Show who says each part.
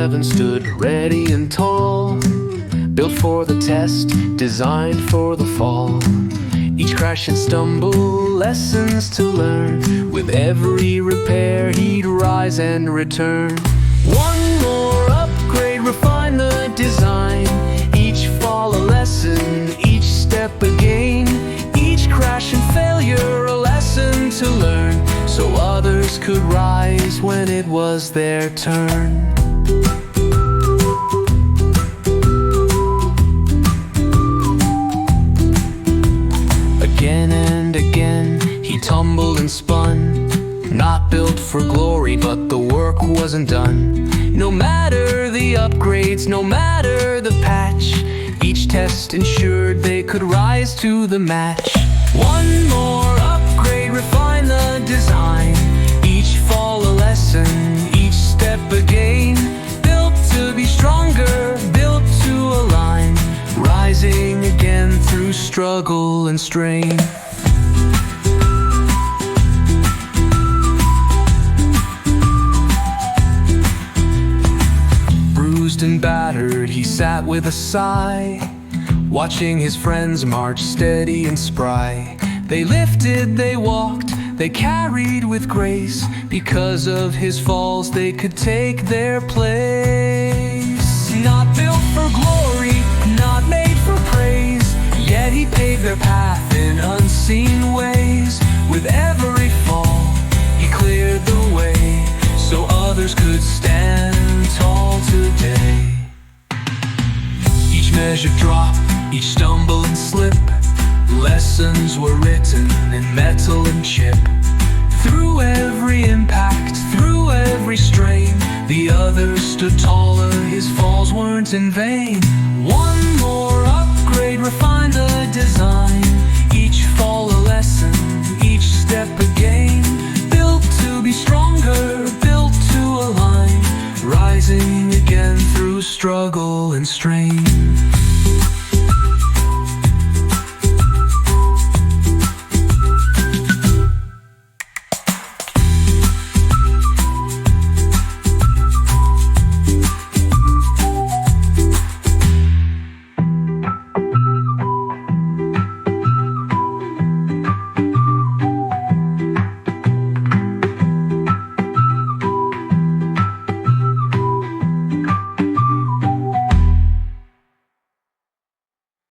Speaker 1: 11 stood ready and tall, built for the test, designed for the fall. Each crash and stumble, lessons to learn. With every repair, he'd rise and return. One more upgrade, refine the design. Each fall a lesson, each step a gain. Each crash and failure, a lesson to learn, so others could rise when it was their turn. Again and again, he tumbled and spun, not built for glory, but the work wasn't done. No matter the upgrades, no matter the patch, each test ensured they could rise to the match. One more upgrade, refine the design. Each fall a lesson, each step a gain. Built to be stronger, built to align, rising again through struggle and strain. Bruised and battered, he sat with a sigh, watching his friends march steady and spry. They lifted, they walked, they carried with grace. Because of his falls, they could take their place. Not built for glory, not made for praise, yet he paved their path in unseen ways. With every fall, he cleared the way, so others could stand tall today. Each measured drop, each stumble and slip, lessons were written in metal and chip. Through every impact, through every strain, the others stood taller, his falls weren't in vain. One more upgrade, refined